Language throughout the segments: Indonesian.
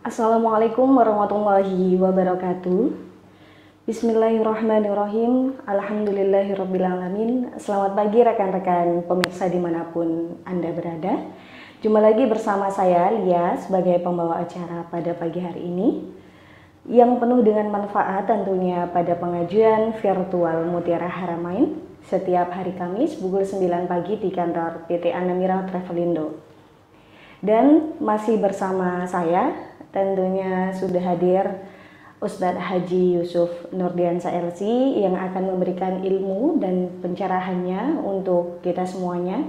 Assalamualaikum warahmatullahi wabarakatuh. Bismillahirrahmanirrahim. Alhamdulillahirrabbilalamin. Selamat pagi rekan-rekan pemirsa dimanapun Anda berada. Jumpa lagi bersama saya Lia sebagai pembawa acara pada pagi hari ini yang penuh dengan manfaat tentunya pada pengajian virtual Mutiara Haramain setiap hari Kamis pukul 9 pagi di kantor PT Anamira Travelindo. Dan masih bersama saya tentunya sudah hadir Ustadz Haji Yusuf Nurdiansa LC yang akan memberikan ilmu dan pencerahannya untuk kita semuanya.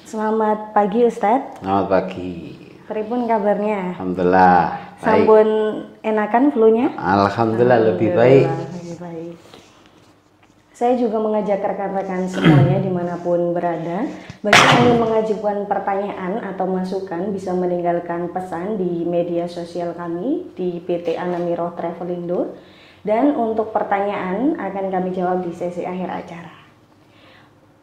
Selamat pagi Ustadz. Selamat pagi. Pripun kabarnya? Alhamdulillah. Sampun enakan flu-nya? Alhamdulillah lebih baik. Lebih baik. Saya juga mengajak rekan-rekan semuanya dimanapun berada, bagi yang ingin mengajukan pertanyaan atau masukan bisa meninggalkan pesan di media sosial kami di PT Anamira Travelindo, dan untuk pertanyaan akan kami jawab di sesi akhir acara.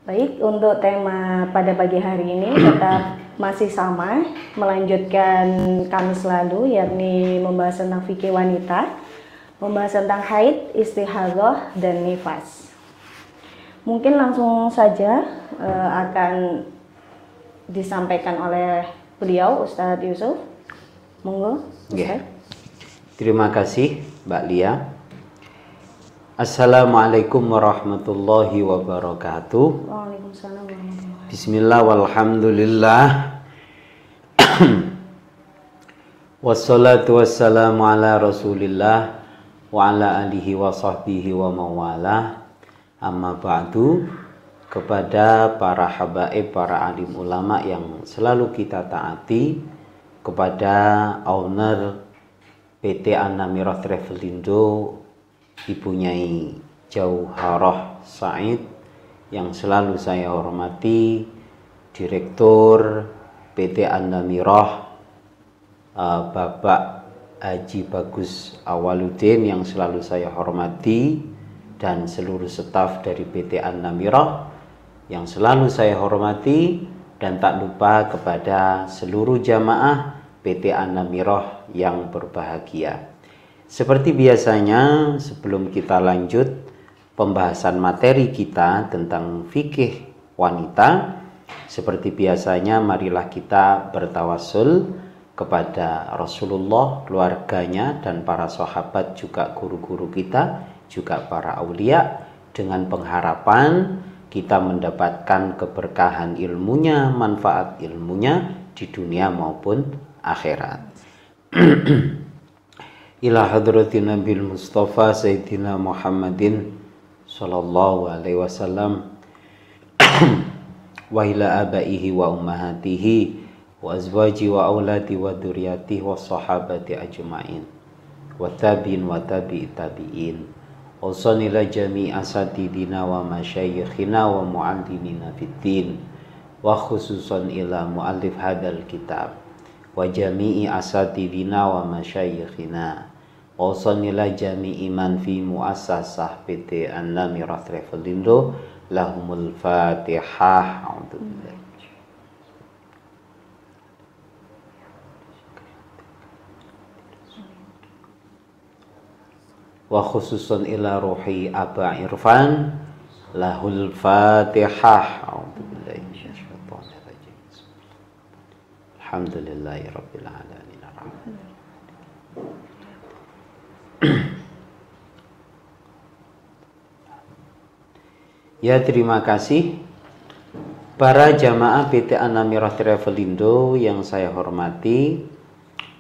Baik, untuk tema pada pagi hari ini tetap masih sama, melanjutkan Kamis lalu, yakni membahas tentang fikih wanita, membahas tentang haid, istihadhah, dan nifas. Mungkin langsung saja akan disampaikan oleh beliau, Ustadz Yusuf. Monggo, Ustadz. Terima kasih, Mbak Lia. Assalamualaikum warahmatullahi wabarakatuh. Waalaikumsalam warahmatullahi wabarakatuh. Bismillah walhamdulillah. Wassalatu wassalamu ala rasulillah wa ala alihi wa sahbihi wa mawalah. Amma ba'du, kepada para habaib, para alim ulama yang selalu kita taati, kepada owner PT Anamira Travelindo, Ibu Nyai Jauharah Said yang selalu saya hormati, Direktur PT Anamira Bapak Haji Bagus Awaludin yang selalu saya hormati, dan seluruh staf dari PT Anamira yang selalu saya hormati, dan tak lupa kepada seluruh jamaah PT Anamira yang berbahagia. Seperti biasanya, sebelum kita lanjut pembahasan materi kita tentang fikih wanita, seperti biasanya marilah kita bertawassul kepada Rasulullah, keluarganya, dan para sahabat, juga guru-guru kita, juga para aulia, dengan pengharapan kita mendapatkan keberkahan ilmunya, manfaat ilmunya di dunia maupun akhirat. Ila hadratin Nabil Mustafa Sayyidina Muhammadin sallallahu alaihi wasallam wa ila abaihi wa ummahatihi wa azwaji wa auladi wa dzurriyyatihi wa sahabati ajma'in wa tabi'in wa tabi'i tabi'in wa sanila jami'i asatidina wa masyayikhina wa mu'allimina fiddin wa khususan ila mu'allif hadal kitab wa jami'i asatidina wa masyayikhina wa sanila jami'i man fi muassasah PT Anamira Travelindo. Lahumul Fatihah. Wa khususan ila ruhi Aba Irfan. Lahul Fatihah. Alhamdulillahi Rabbil Alamin. Ya, terima kasih para jamaah PT Anamira Travelindo yang saya hormati.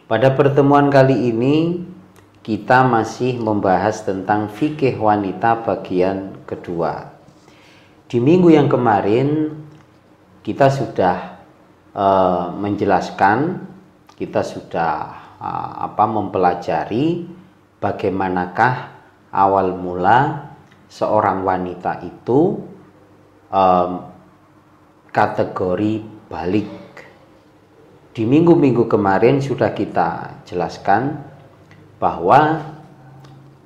Pada pertemuan kali ini kita masih membahas tentang fikih wanita bagian kedua. Di minggu yang kemarin kita sudah menjelaskan, kita sudah mempelajari bagaimanakah awal mula seorang wanita itu kategori balik. Di minggu-minggu kemarin sudah kita jelaskan bahwa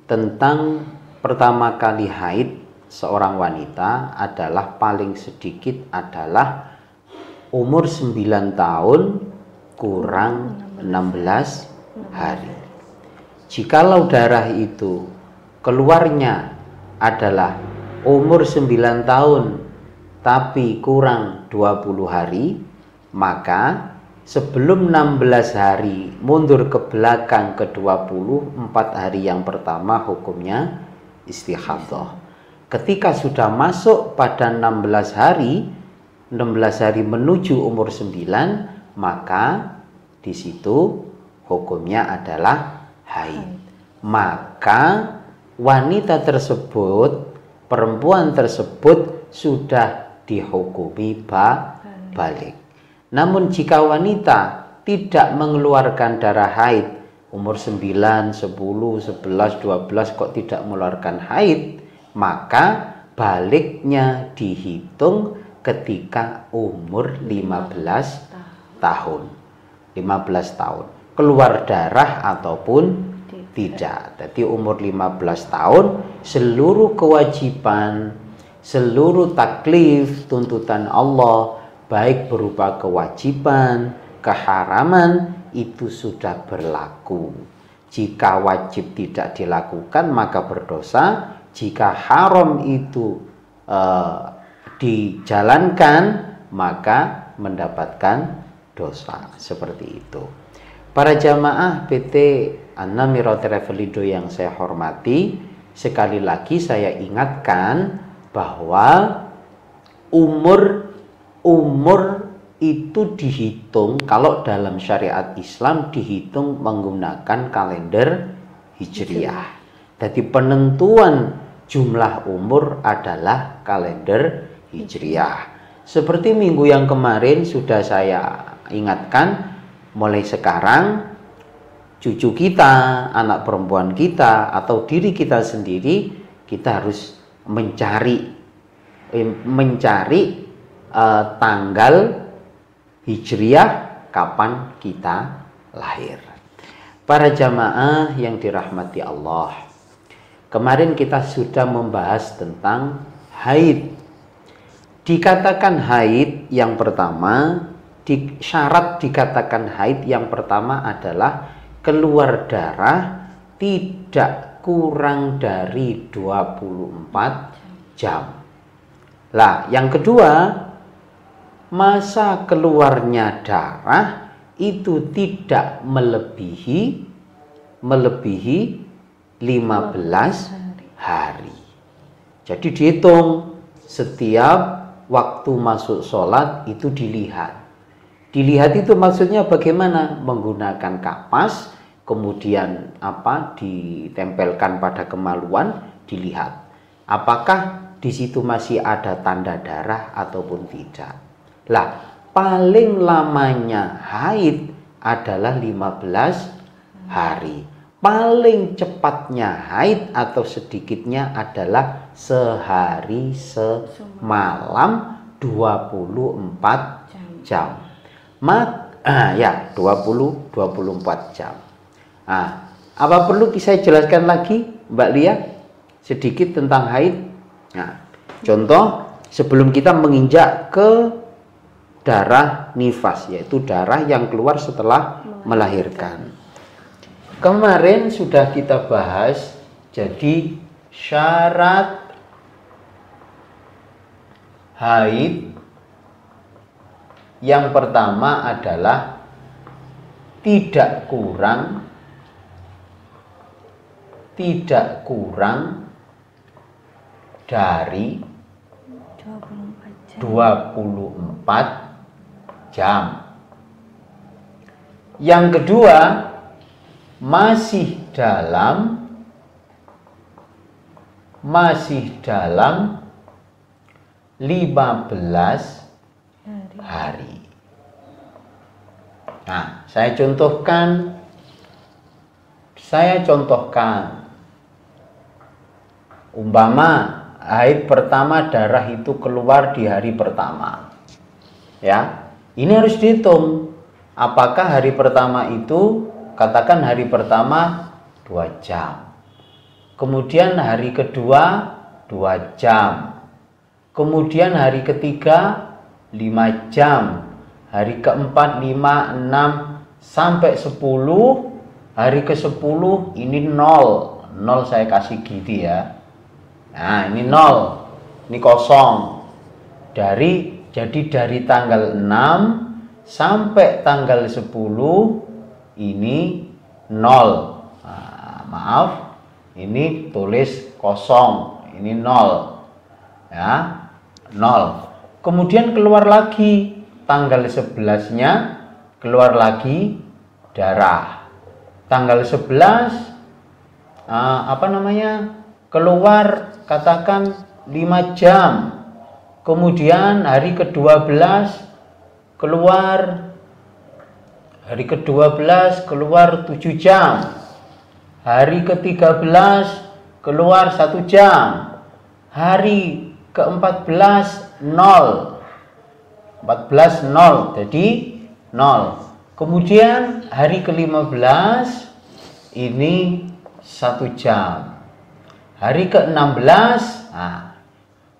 tentang pertama kali haid seorang wanita adalah paling sedikit adalah umur 9 tahun kurang 16 hari. Jikalau darah itu keluarnya adalah umur 9 tahun tapi kurang 20 hari, maka sebelum 16 hari mundur ke belakang ke 24 hari yang pertama hukumnya istihadhah. Ketika sudah masuk pada 16 hari menuju umur 9, maka di situ hukumnya adalah haid. Maka wanita tersebut, perempuan tersebut sudah dihukumi balik. Namun jika wanita tidak mengeluarkan darah haid, umur 9, 10, 11, 12 kok tidak mengeluarkan haid, maka baliknya dihitung ketika umur 15 tahun. 15 tahun. Keluar darah ataupun tidak. Jadi umur 15 tahun seluruh kewajiban, seluruh taklif, tuntutan Allah, baik berupa kewajiban, keharaman, itu sudah berlaku. Jika wajib tidak dilakukan maka berdosa. Jika haram itu dijalankan maka mendapatkan dosa. Seperti itu. Para jamaah PT An-Namira Travellido yang saya hormati, sekali lagi saya ingatkan bahwa umur itu dihitung, kalau dalam syariat Islam dihitung menggunakan kalender Hijriah. Jadi penentuan jumlah umur adalah kalender Hijriah. Seperti minggu yang kemarin sudah saya ingatkan, mulai sekarang cucu kita, anak perempuan kita, atau diri kita sendiri, kita harus mencari tanggal Hijriah kapan kita lahir. Para jamaah yang dirahmati Allah, kemarin kita sudah membahas tentang haid. Dikatakan haid yang pertama, syarat dikatakan haid yang pertama adalah keluar darah tidak kurang dari 24 jam. Lah, yang kedua, masa keluarnya darah itu tidak melebihi 15 hari. Jadi dihitung setiap waktu masuk sholat itu dilihat. Dilihat itu maksudnya bagaimana? Menggunakan kapas, kemudian ditempelkan pada kemaluan, dilihat. Apakah di situ masih ada tanda darah ataupun tidak. Lah, paling lamanya haid adalah 15 hari. Paling cepatnya haid atau sedikitnya adalah sehari semalam 24 jam. 24 jam. Apa perlu saya jelaskan lagi, Mbak Lia, sedikit tentang haid? Nah, contoh sebelum kita menginjak ke darah nifas, yaitu darah yang keluar setelah melahirkan. Kemarin sudah kita bahas, jadi syarat haid yang pertama adalah tidak kurang dari 24 jam. Yang kedua, masih dalam 15 hari. Nah, saya contohkan umpama haid pertama darah itu keluar di hari pertama. Ya, ini harus dihitung. Apakah hari pertama itu, katakan hari pertama 2 jam. Kemudian hari kedua 2 jam. Kemudian hari ketiga 5 jam. Hari keempat 5, 6, sampai 10, hari ke-10 ini 0. 0 saya kasih gitu ya. Nah, ini 0. Ini kosong. Jadi dari tanggal 6 sampai tanggal 10 ini 0. Nah, maaf, ini tulis kosong. Ini 0. Ya, 0. Kemudian keluar lagi tanggal 11-nya, keluar lagi darah. Tanggal 11 keluar katakan 5 jam. Kemudian hari ke-12 keluar 7 jam. Hari ke-13 keluar 1 jam. Hari ke-14 0. 14 0, jadi 0. Kemudian hari ke-15 ini 1 jam. Hari ke-16,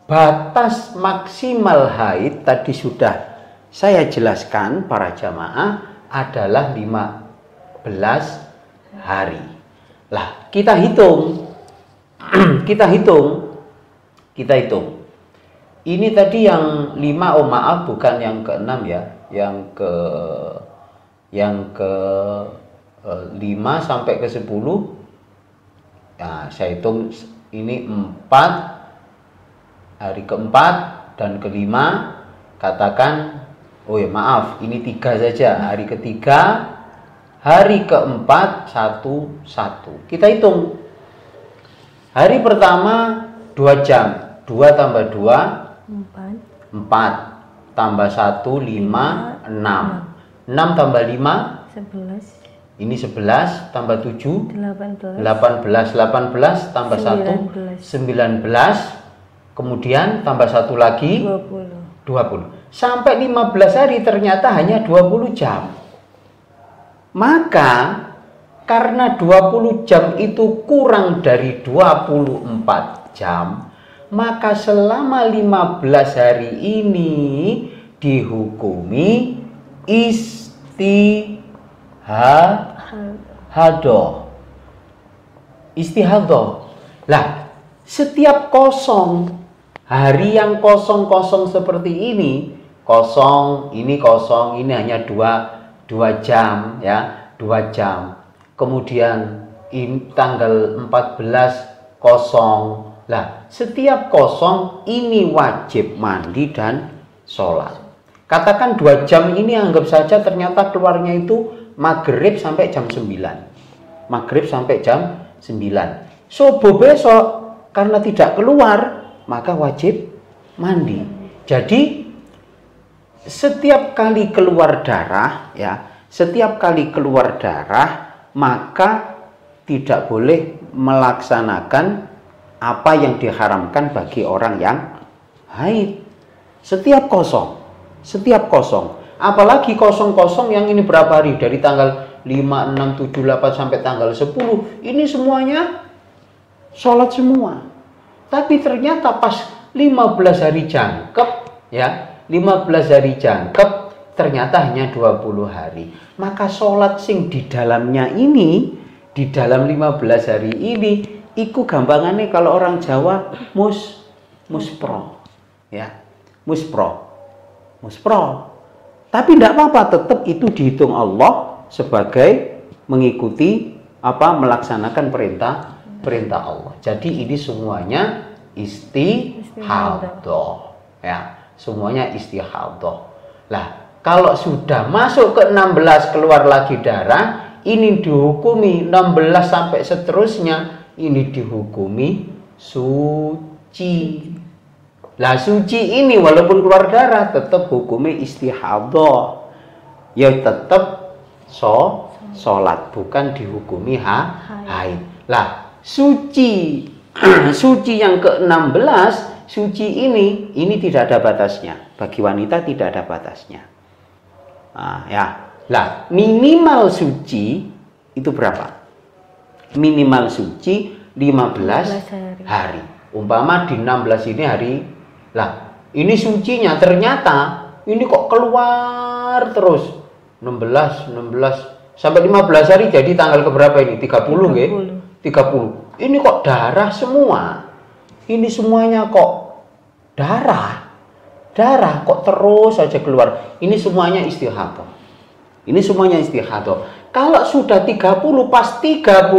batas maksimal haid tadi sudah saya jelaskan para jamaah adalah 15 hari. Lah, kita hitung. Kita hitung. Ini tadi yang 5, oh maaf bukan yang ke-6 ya. Yang ke 5 sampai ke 10. Nah, saya hitung ini 4, hari ke-4 dan ke-5 katakan, oh ya maaf, ini 3 saja. Hari ke-3, hari ke-4 1. Kita hitung. Hari pertama 2 jam. 2 tambah 2 4 tambah 1 5 6. 6 tambah 5 11. Ini 11 tambah 7 18. 18 tambah 1 19. Kemudian tambah 1 lagi 20. Sampai 15 hari ternyata hanya 20 jam. Maka karena 20 jam itu kurang dari 24 jam, maka selama 15 hari ini dihukumi istihadah. Lah, setiap kosong, hari yang kosong-kosong seperti ini, kosong, ini hanya 2 jam ya, 2 jam. Kemudian tanggal 14 kosong. Lah, setiap kosong ini wajib mandi dan sholat. Katakan 2 jam ini anggap saja ternyata keluarnya itu maghrib sampai jam 9. Maghrib sampai jam 9. Subuh besok karena tidak keluar, maka wajib mandi. Jadi setiap kali keluar darah ya, setiap kali keluar darah maka tidak boleh melaksanakan apa yang diharamkan bagi orang yang haid. Setiap kosong. Apalagi kosong-kosong yang ini berapa hari? Dari tanggal 5, 6, 7, 8 sampai tanggal 10. Ini semuanya sholat semua. Tapi ternyata pas 15 hari jangkep ya, 15 hari jangkep ternyata hanya 20 hari. Maka sholat sing di dalamnya ini, di dalam 15 hari ini, iku gampangannya kalau orang Jawa muspro ya, muspro. Tapi tidak apa-apa, tetap itu dihitung Allah sebagai mengikuti melaksanakan perintah Allah. Jadi ini semuanya istihadah ya, semuanya istihadah. Lah, kalau sudah masuk ke 16 keluar lagi darah, ini dihukumi 16 sampai seterusnya, ini dihukumi suci. Lah, suci ini walaupun keluar darah tetap hukumnya istihadah. Ya tetap sholat, bukan dihukumi haid. Lah, suci yang ke-16, suci ini tidak ada batasnya. Bagi wanita tidak ada batasnya. Ya. Lah, minimal suci itu berapa? Minimal suci 15 hari. Umpama di 16 ini hari. Lah, ini sucinya ternyata ini kok keluar terus. 16 sampai 15 hari jadi tanggal keberapa ini? 30 nggih? 30. Ini kok darah semua. Ini semuanya kok darah. Darah kok terus saja keluar. Ini semuanya istihadah. Ini semuanya istihadah. Kalau sudah 30 pas 31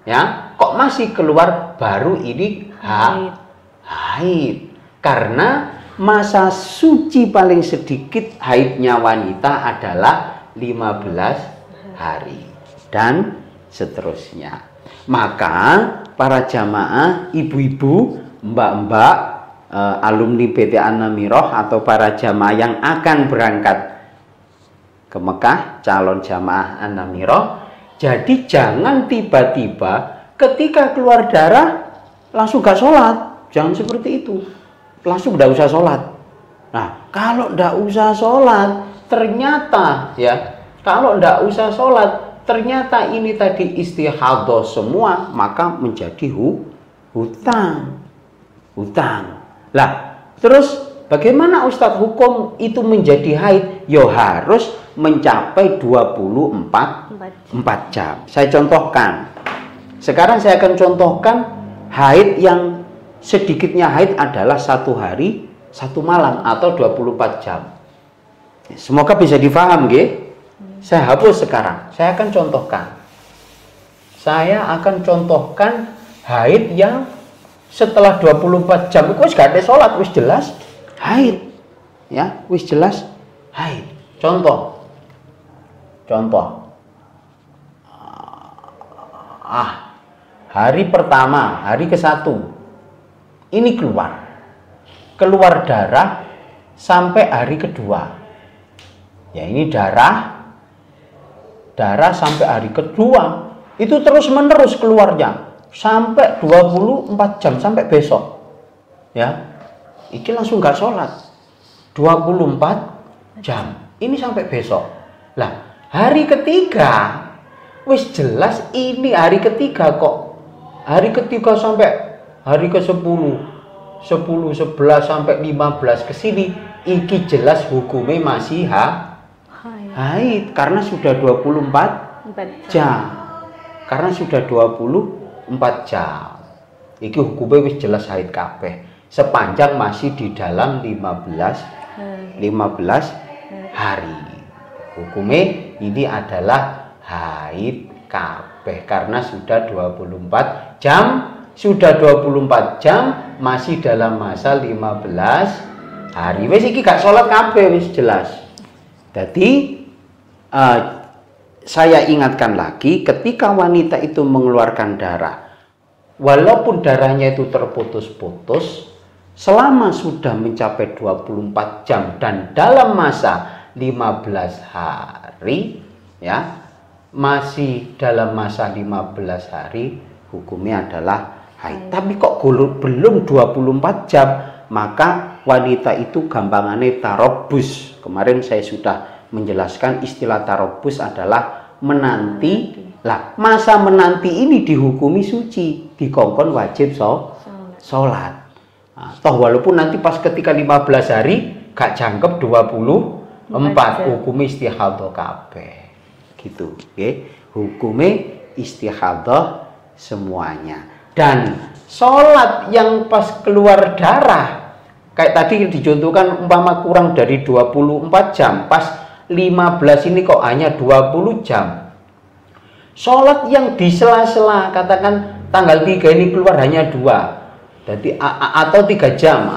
ya, kok masih keluar baru ini haid. Karena masa suci paling sedikit haidnya wanita adalah 15 hari dan seterusnya. Maka para jamaah, ibu-ibu, mbak-mbak, alumni PT An-Namirah atau para jamaah yang akan berangkat ke Mekah, calon jamaah An-Namirah, jadi jangan tiba-tiba ketika keluar darah langsung gak sholat. Jangan seperti itu, langsung gak usah sholat. Nah, kalau gak usah sholat ternyata ya, kalau gak usah sholat ternyata ini tadi istihadah semua, maka menjadi hutang. Lah, terus bagaimana Ustadz hukum itu menjadi haid? Yo harus mencapai 24 jam. Saya contohkan. Sekarang saya akan contohkan haid yang sedikitnya haid adalah 1 hari 1 malam atau 24 jam. Semoga bisa difaham, nggih. Saya hapus sekarang. Saya akan contohkan. Saya akan contohkan haid yang setelah 24 jam itu gak ada sholat, wis jelas haid. Ya, wis jelas haid. Contoh. Hari pertama, hari ke-1. Ini keluar darah sampai hari kedua. Ya, ini darah sampai hari kedua. Itu terus menerus keluarnya sampai 24 jam sampai besok. Ya. Ini langsung gak sholat. 24 jam. Ini sampai besok. Lah, hari ketiga wis jelas ini hari ketiga kok. Hari ketiga sampai hari ke-10, 10, 11 sampai 15 ke sini, iki jelas hukumnya masih haid karena sudah 24 jam. Karena sudah 24 jam. Iki hukumnya wis jelas haid kabeh. Sepanjang masih di dalam 15 hari. Hukumnya ini adalah haid kabeh karena sudah 24 jam. Sudah 24 jam masih dalam masa 15 hari. Wis iki gak sholat kabeh wis jelas. Jadi saya ingatkan lagi, ketika wanita itu mengeluarkan darah, walaupun darahnya itu terputus-putus, selama sudah mencapai 24 jam dan dalam masa 15 hari, ya, masih dalam masa 15 hari, hukumnya adalah haid. Tapi kok belum 24 jam, maka wanita itu gampangannya tarobus. Kemarin saya sudah menjelaskan istilah tarobus adalah menanti. Lah, masa menanti ini dihukumi suci, dikongkon wajib sholat. Nah, toh walaupun nanti pas ketika 15 hari gak jangkep 24, hukum istihadah kabeh. Gitu, okay? Hukumnya istihadah semuanya. Dan sholat yang pas keluar darah, kayak tadi dicontohkan umpama kurang dari 24 jam, pas 15 ini kok hanya 20 jam. Sholat yang di sela-sela, katakan tanggal 3 ini keluar hanya 2. Jadi atau 3 jam,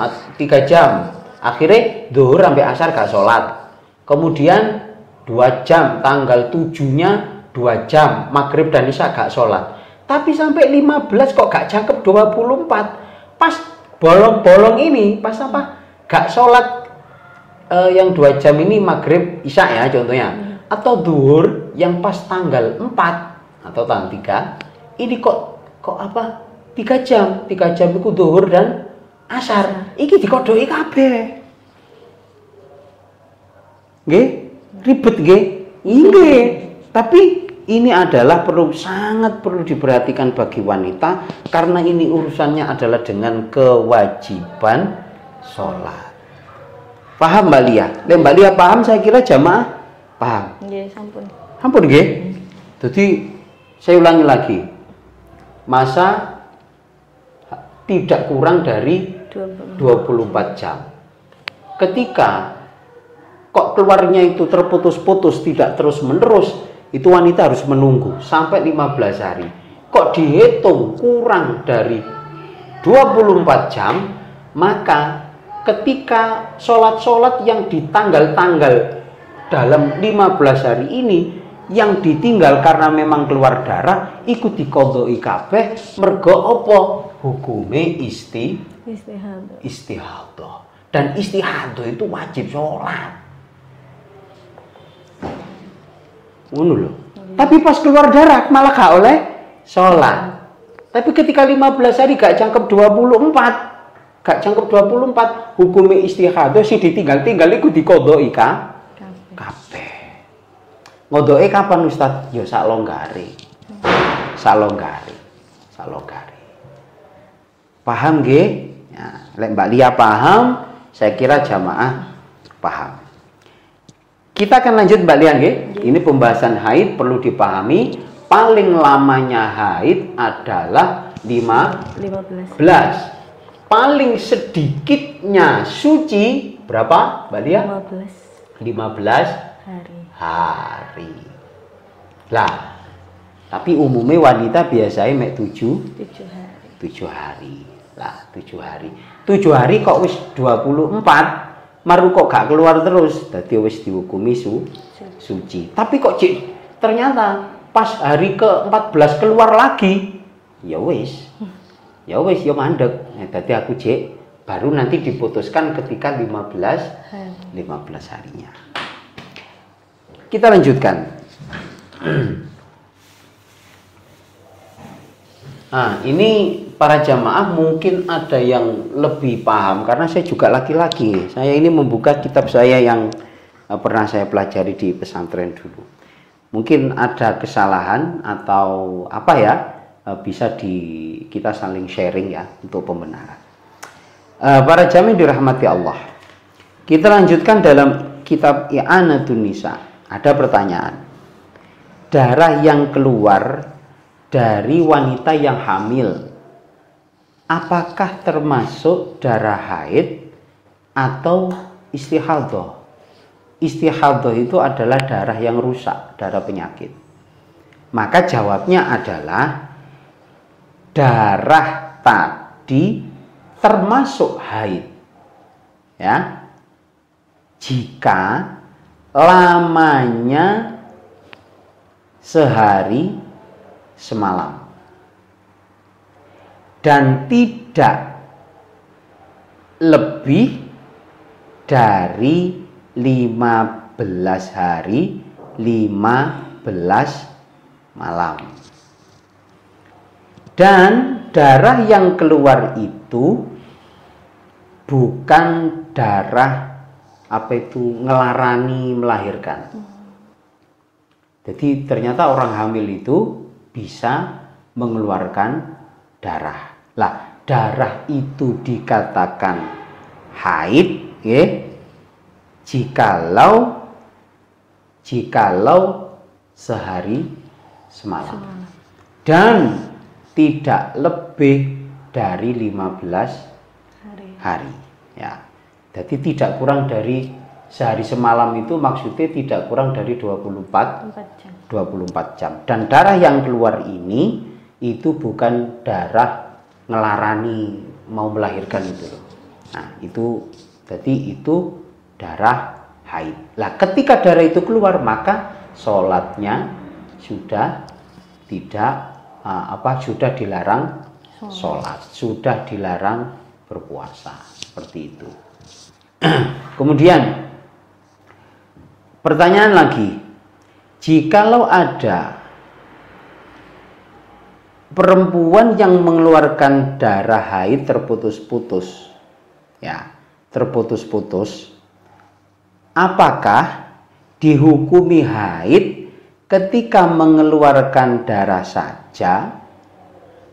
akhirnya zuhur sampai asar gak sholat. Kemudian 2 jam, tanggal 7-nya 2 jam, maghrib dan isya gak sholat. Tapi sampai 15 kok gak cakep 24. Pas bolong-bolong ini, pas apa? Gak sholat yang 2 jam ini maghrib isya ya contohnya. Atau zuhur yang pas tanggal 4 atau tanggal 3. Ini kok apa? 3 jam. 3 jam itu zuhur dan asar. Iki dikodoki kabeh. Nggih? Ribet nggih? Nggih. Tapi ini adalah sangat perlu diperhatikan bagi wanita karena ini urusannya adalah dengan kewajiban sholat. Paham Mbak Lia? Mbak Lia paham, saya kira jamaah Paham? Nggih, sampun. Ampun nggih. Jadi saya ulangi lagi. Masa tidak kurang dari 24 jam. Ketika kok keluarnya itu terputus-putus, tidak terus-menerus, itu wanita harus menunggu sampai 15 hari. Kok dihitung kurang dari 24 jam, maka ketika sholat-sholat yang di tanggal-tanggal dalam 15 hari ini yang ditinggal karena memang keluar darah, ikut diqodhoi kabeh mergo apa? Hukume istihadah. Dan istihadah itu wajib sholat. Ngono lho. Tapi pas keluar darah malah gak oleh sholat. Tapi ketika 15 hari gak jangkep 24, hukume istihadah si ditinggal-tinggal iku diqodhoi kabeh. Ngodhoke kapan Ustaz? Ya sak longgare. Paham nggih? Ya, lek Mbak Lia paham, saya kira jamaah paham. Kita akan lanjut Mbak Lia nggih. Ini pembahasan haid perlu dipahami. Paling lamanya haid adalah 15. Paling sedikitnya suci berapa Mbak Lia? 15 hari. Lah, tapi umumnya wanita biasanya mek 7 hari. Lah, 7 hari. 7 hari kok wis 24, maru kok gak keluar terus, dadi wis dihukumi suci. Tapi kok ternyata pas hari ke-14 keluar lagi, ya wis. Ya mandek. Dadi aku baru nanti diputuskan ketika 15 harinya. Kita lanjutkan. Nah, ini para jamaah mungkin ada yang lebih paham karena saya juga laki-laki. Saya ini membuka kitab saya yang pernah saya pelajari di pesantren dulu. Mungkin ada kesalahan atau apa ya, bisa kita saling sharing ya untuk pembenaran. Para jamaah dirahmati Allah. Kita lanjutkan dalam kitab I'anatun Nisa. Ada pertanyaan. Darah yang keluar dari wanita yang hamil, apakah termasuk darah haid atau istihadah? Istihadah itu adalah darah yang rusak, darah penyakit. Maka jawabnya adalah darah tadi termasuk haid. Ya. Jika lamanya sehari semalam dan tidak lebih dari 15 hari 15 malam. Dan darah yang keluar itu bukan darah ngelarani melahirkan. Jadi ternyata orang hamil itu bisa mengeluarkan darah. Lah, darah itu dikatakan haid, jikalau sehari semalam dan tidak lebih dari 15 hari. Ya. Jadi tidak kurang dari sehari semalam itu maksudnya tidak kurang dari 24 jam. Dan darah yang keluar ini itu bukan darah ngelarani mau melahirkan itu loh. Nah, itu jadi itu darah haid. Lah, ketika darah itu keluar maka sholatnya sudah tidak sudah dilarang sholat, sudah dilarang berpuasa, seperti itu. Kemudian pertanyaan lagi, jikalau ada perempuan yang mengeluarkan darah haid terputus-putus, apakah dihukumi haid ketika mengeluarkan darah saja?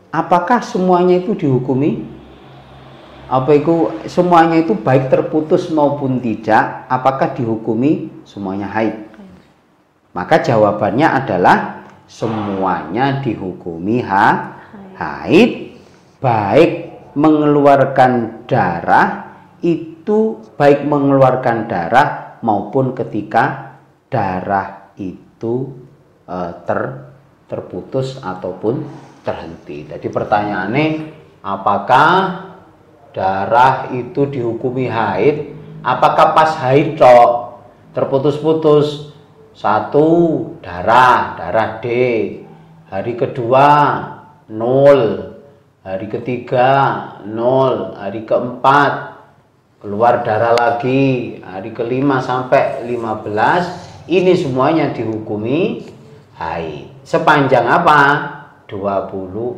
Apakah semuanya itu dihukumi? Semuanya itu baik terputus maupun tidak, apakah dihukumi semuanya haid? Maka jawabannya adalah semuanya dihukumi haid, baik mengeluarkan darah itu, baik mengeluarkan darah maupun ketika darah itu terputus ataupun terhenti. Jadi pertanyaannya, apakah darah itu dihukumi haid? Apakah pas haid cok terputus-putus? Satu, darah D. Hari kedua 0, hari ketiga 0, hari keempat keluar darah lagi, hari kelima sampai 15, ini semuanya dihukumi haid. Sepanjang apa? 24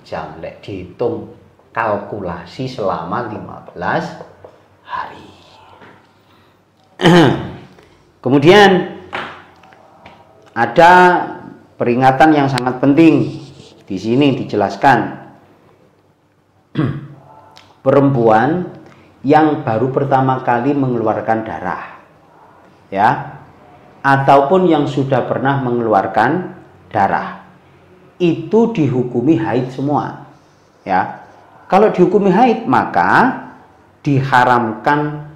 jam. Lek dihitung kalkulasi selama 15 hari. Kemudian ada peringatan yang sangat penting di sini dijelaskan. Perempuan yang baru pertama kali mengeluarkan darah, ya, ataupun yang sudah pernah mengeluarkan darah, itu dihukumi haid semua, ya. Kalau dihukumi haid, maka diharamkan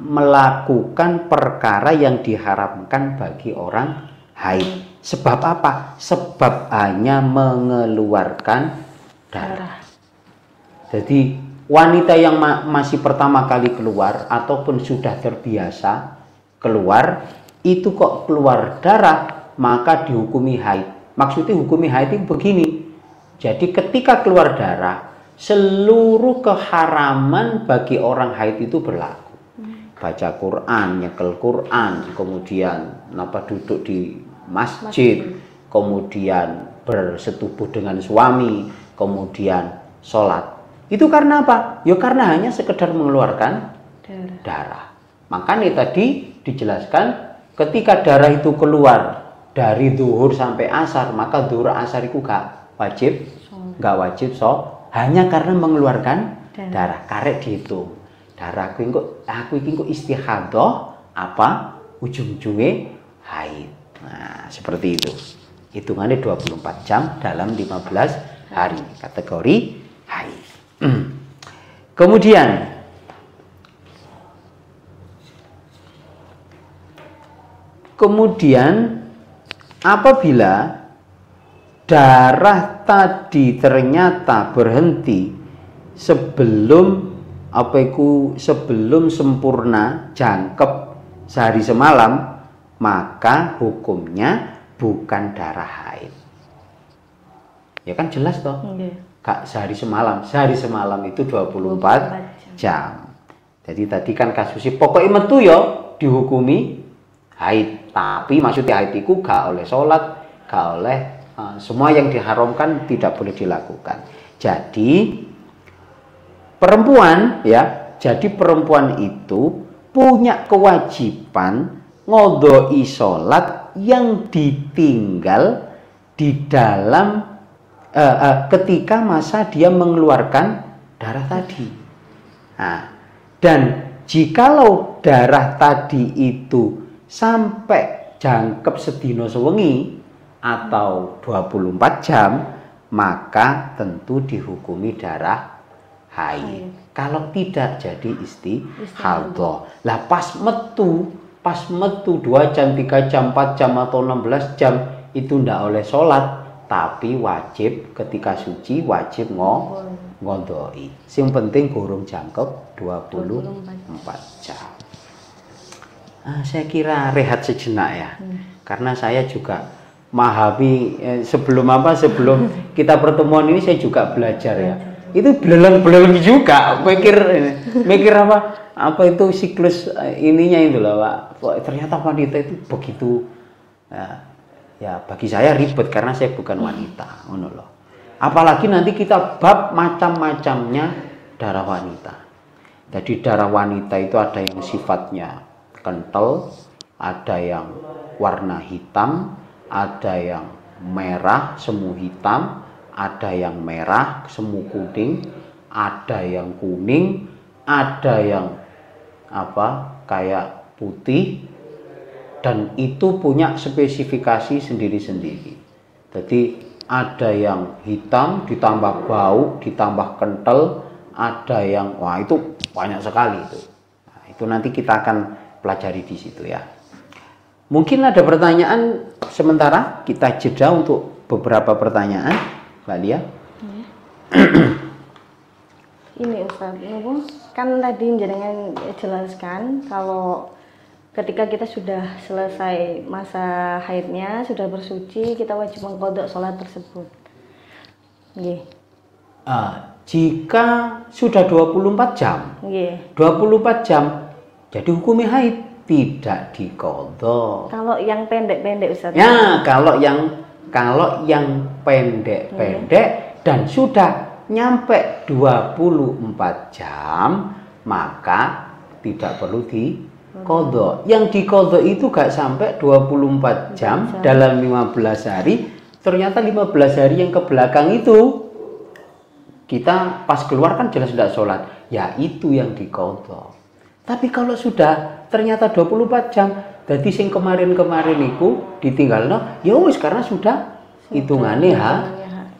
melakukan perkara yang diharamkan bagi orang haid. Sebab apa? Sebab hanya mengeluarkan darah. Jadi wanita yang masih pertama kali keluar ataupun sudah terbiasa keluar, itu kok keluar darah, maka dihukumi haid. Maksudnya hukumi haid itu begini. Jadi ketika keluar darah, seluruh keharaman bagi orang haid itu berlaku. Baca Quran, nyekel Quran, kemudian duduk di masjid, kemudian bersetubuh dengan suami, kemudian sholat. Itu karena apa? Ya karena hanya sekedar mengeluarkan darah. Makanya tadi dijelaskan, ketika darah itu keluar dari zuhur sampai asar, maka zuhur asar itu gak wajib hanya karena mengeluarkan darah. Karek dihitung. Darahku ini istihadah apa? Ujung-ujungnya haid. Nah, seperti itu. Hitungannya 24 jam dalam 15 hari. Kategori haid. Kemudian apabila darah tadi ternyata berhenti sebelum sempurna jangkep sehari semalam, maka hukumnya bukan darah haid. Ya kan jelas toh? Kak, sehari semalam itu 24 jam. Jadi tadi kan kasusnya pokoknya metu ya dihukumi haid. Tapi maksudnya haid itu gak oleh sholat, gak oleh semua yang diharamkan tidak boleh dilakukan. Jadi perempuan itu punya kewajiban ngodoi sholat yang ditinggal di dalam ketika masa dia mengeluarkan darah tadi. Nah, dan jikalau darah tadi itu sampai jangkep sedino sewengi atau 24 jam, maka tentu dihukumi darah haid. Kalau tidak jadi istihadah. Lah pas metu 2 jam, 3 jam, 4 jam atau 16 jam itu ndak oleh sholat, tapi wajib ketika suci wajib ngodoi. Yang penting gorong jangkep 24 jam. Saya kira rehat sejenak ya. Karena saya juga memahami sebelum kita pertemuan ini saya juga belajar ya. Itu beleng-beleng juga mikir apa itu siklus ininya itu lah Pak. Ternyata wanita itu begitu ya bagi saya ribet karena saya bukan wanita, ngono loh. Apalagi nanti kita bab macam-macamnya darah wanita. Jadi darah wanita itu ada yang sifatnya kental, ada yang warna hitam, ada yang merah semu hitam, ada yang merah semu kuning, ada yang kuning, ada yang kayak putih, dan itu punya spesifikasi sendiri-sendiri. Jadi ada yang hitam ditambah bau ditambah kental, ada yang wah itu banyak sekali itu. Nah, itu nanti kita akan pelajari di situ ya. Mungkin ada pertanyaan sementara kita jeda untuk beberapa pertanyaan, Mbak Lia. Ini Ustaz, kan tadi jenengan jelaskan kalau ketika kita sudah selesai masa haidnya, sudah bersuci, kita wajib mengqadha sholat tersebut. Nggih. Jika sudah 24 jam, Nggih. 24 jam, jadi hukumnya haid, tidak diqadha. Kalau yang pendek-pendek Ustaz. Ya, kalau yang pendek-pendek dan sudah nyampe 24 jam, maka tidak perlu diqadha. Yang diqadha itu gak sampai 24 jam dalam 15 hari. Ternyata 15 hari yang ke belakang itu kita pas keluar kan jelas tidak sholat. Ya itu yang diqadha. Tapi kalau sudah ternyata 24 jam, jadi sing kemarin-kemarin itu ditinggalno, ya wis karena sudah hitungannya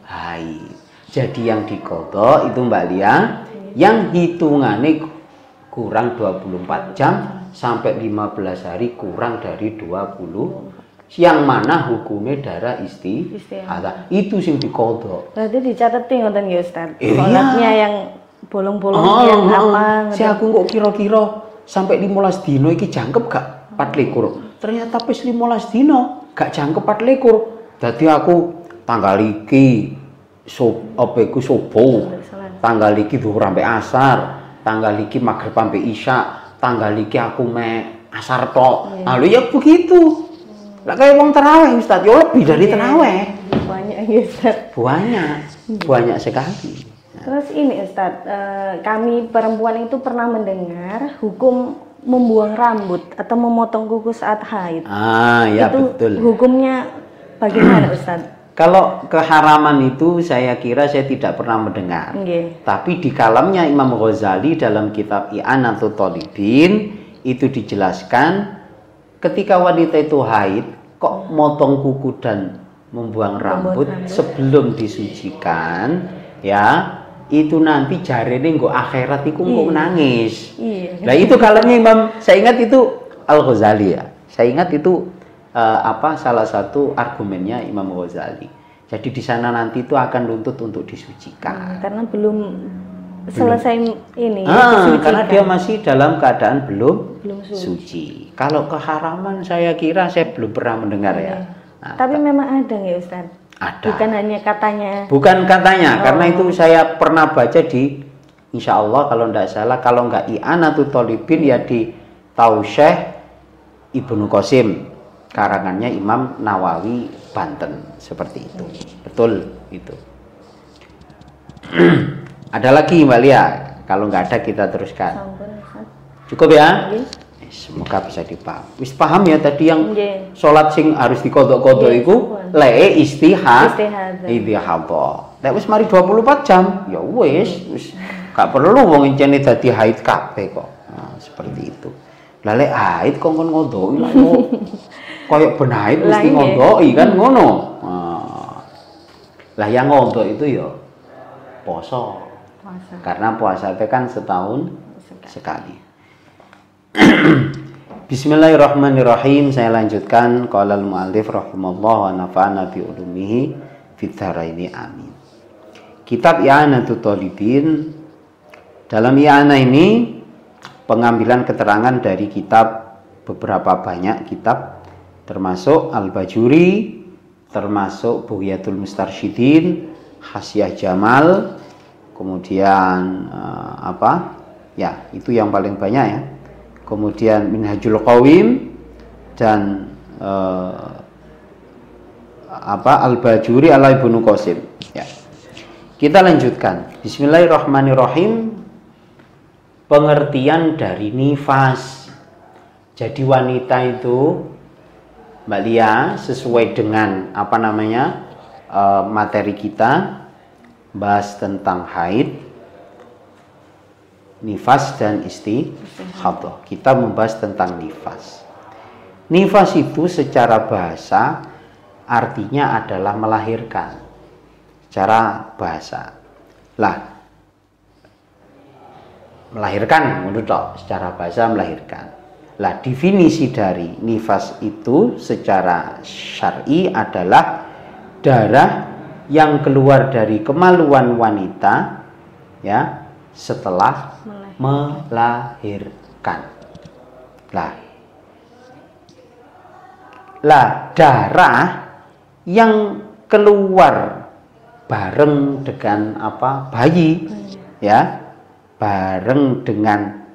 haid. Jadi yang diqadha itu Mbak Lia, yang hitungannya kurang 24 jam sampai 15 hari kurang dari 20, yang mana hukumnya darah istihadah. Itu sing diqadha. Berarti dicatetin ngoten nggih Ustaz. Sholatnya yang bolong-bolong yang apa? Si aku kok kira-kira sampai 15 dino iki jangkep gak 24. Ternyata wis 15 dino gak jangkep 24. Dadi aku tanggal iki subuh, tanggal iki zuhur sampai asar, tanggal iki maghrib sampai isya, tanggal iki aku asar tok. Lalu ya begitu. Lah kayak wong tarawih Ustaz, ya lebih dari tarawih. Banyak ya Ustaz. Banyak sekali. Terus ini Ustaz, kami perempuan itu pernah mendengar hukum membuang rambut atau memotong kuku saat haid. Ya itu betul. Hukumnya bagaimana Ustaz? Kalau keharaman itu saya kira saya tidak pernah mendengar. Tapi di kalamnya Imam Ghazali dalam kitab I'anatul Thalibin itu dijelaskan ketika wanita itu haid kok motong kuku dan membuang rambut sebelum disucikan, ya itu nanti jarene nggo akhirat iku kok nangis. Nah itu kalamnya Imam, saya ingat itu Al-Ghazali ya. Saya ingat itu salah satu argumennya Imam Ghazali. Jadi di sana nanti itu akan nuntut untuk disucikan. Karena belum selesai ini. Karena dia masih dalam keadaan belum suci. Kalau keharaman saya kira saya belum pernah mendengar ya. Nah, tapi memang ada nggak Ustaz? Ada. Bukan hanya katanya. Bukan katanya, karena itu saya pernah baca di, insya Allah kalau tidak salah, kalau nggak I'anatul Thalibin ya di Tausyih Ibnu Qasim, karangannya Imam Nawawi Banten, seperti itu. Betul itu. Ada lagi Mbak Lia? Kalau nggak ada kita teruskan. Cukup ya? Semoga bisa dipaham. Wis paham ya tadi yang sholat sing harus dikodok-kodok itu lee istihadah. Nek wis mari 24 jam, ya wis gak perlu wong encene dadi haid kabeh kok. Nah, seperti itu. Lah lek haid kok ngodoki koyo ben haid mesti ngodoki kan ngono. Lah yang ngodok itu ya poso. Karena puasa itu kan setahun sekali. Bismillahirrahmanirrahim. Saya lanjutkan. Qala al-mu'allif rahimallahu wa nafa'ana bi ulumihi fid dharaini amin. Kitab I'anatul Thalibin. Dalam I'anah ini pengambilan keterangan dari kitab, beberapa banyak kitab, termasuk Al-Bajuri, termasuk Bughyatul Mustarsyidin, Hasyiah Jamal, kemudian ya itu yang paling banyak ya. Kemudian Minhajul Qawim dan Al-Bajuri ala Ibnu Qasim. Ya. Kita lanjutkan. Bismillahirrahmanirrahim. Pengertian dari nifas. Jadi wanita itu Mbak Lia sesuai dengan materi kita bahas tentang haid, nifas dan istihadah. Kita membahas tentang nifas. Nifas itu secara bahasa artinya adalah melahirkan. Secara bahasa. Lah, melahirkan menurut secara bahasa melahirkan. Lah, definisi dari nifas itu secara syar'i adalah darah yang keluar dari kemaluan wanita ya setelah melahirkan. Lah, darah yang keluar bareng dengan apa? Bayi, ya, bareng dengan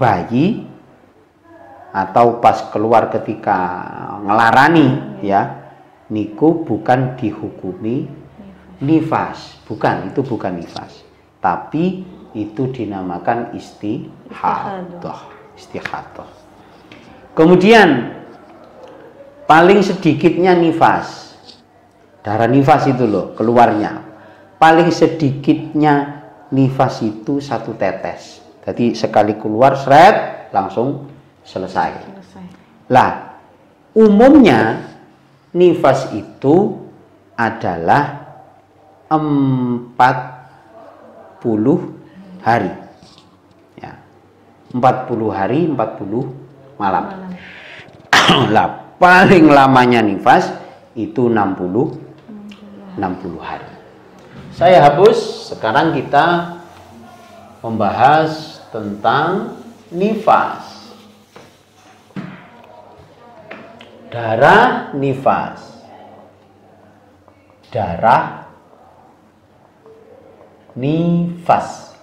bayi atau pas keluar ketika ngelarani, ya, niku bukan dihukumi nifas, bukan, itu bukan nifas, tapi itu dinamakan istihadah. Kemudian paling sedikitnya nifas, darah nifas itu loh keluarnya, paling sedikitnya nifas itu 1 tetes. Jadi sekali keluar seret langsung selesai. Lah, umumnya nifas itu adalah 40 hari. Ya. 40 hari, 40 malam. Lah, paling lamanya nifas itu 60 hari. Saya hapus. Sekarang kita membahas tentang nifas. Darah nifas. Darah nifas.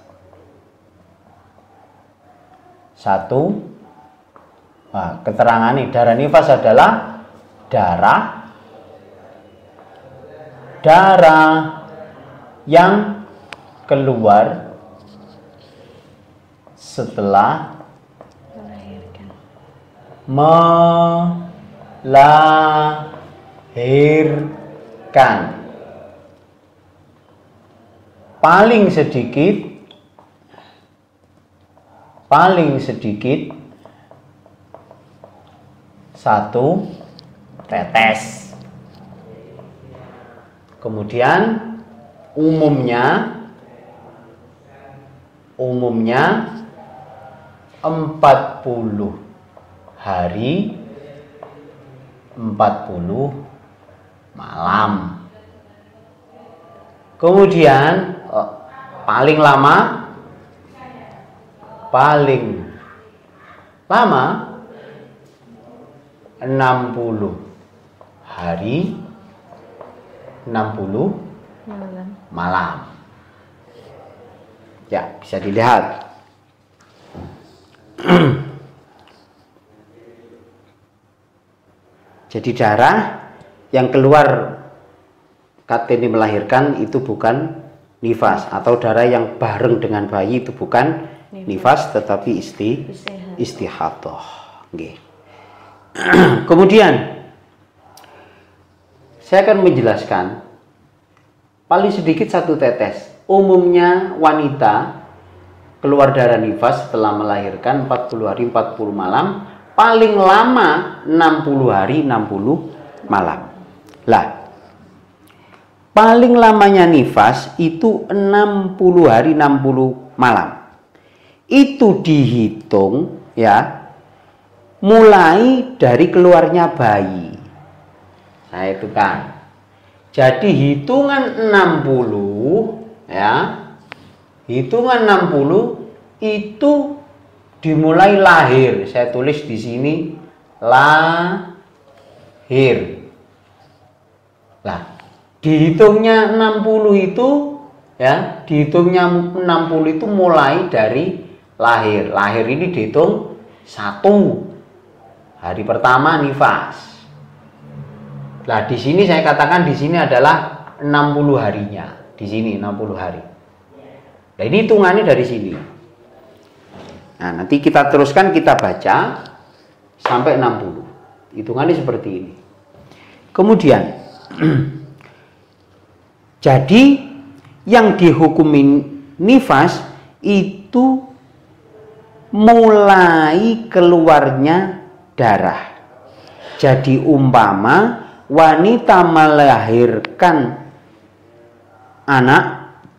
1. Nah, keterangan nih, darah nifas adalah darah yang keluar setelah melahirkan. Paling sedikit 1 tetes. Kemudian umumnya 40 hari 40 malam. Kemudian paling lama 60 hari 60 malam. Ya, bisa dilihat. Jadi darah yang keluar ketika melahirkan itu bukan nifas, atau darah yang bareng dengan bayi itu bukan nifas, tetapi istihadah. Okay. Kemudian saya akan menjelaskan paling sedikit 1 tetes. Umumnya wanita keluar darah nifas setelah melahirkan 40 hari 40 malam, paling lama 60 hari 60 malam. Lah, paling lamanya nifas itu 60 hari 60 malam. Itu dihitung ya mulai dari keluarnya bayi. Nah, itu kan. Jadi hitungan 60 ya. Hitungan 60 itu dimulai lahir. Saya tulis di sini lahir. Lah, dihitungnya 60 itu ya, dihitungnya 60 itu mulai dari lahir. Lahir ini dihitung 1 hari pertama nifas. Nah, di sini saya katakan di sini adalah 60 harinya. Di sini 60 hari. Nah, ini hitungannya dari sini. Nah, nanti kita teruskan, kita baca sampai 60. Hitungannya seperti ini. Kemudian jadi yang dihukumin nifas itu mulai keluarnya darah. Jadi umpama wanita melahirkan anak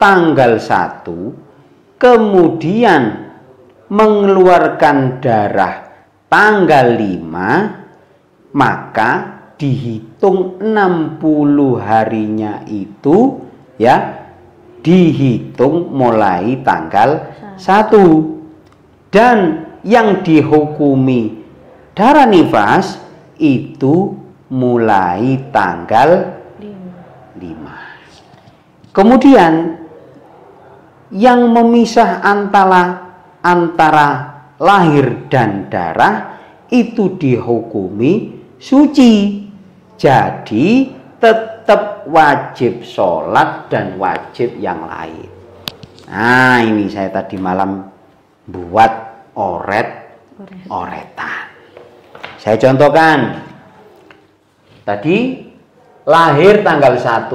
tanggal 1, kemudian mengeluarkan darah tanggal 5, maka dihitung 60 harinya itu ya, dihitung mulai tanggal 1. Dan yang dihukumi darah nifas itu mulai tanggal 5. Kemudian yang memisah antara lahir dan darah itu dihukumi suci. Jadi tetap wajib sholat dan wajib yang lain. Nah, ini saya tadi malam buat oretan. Saya contohkan. Tadi lahir tanggal 1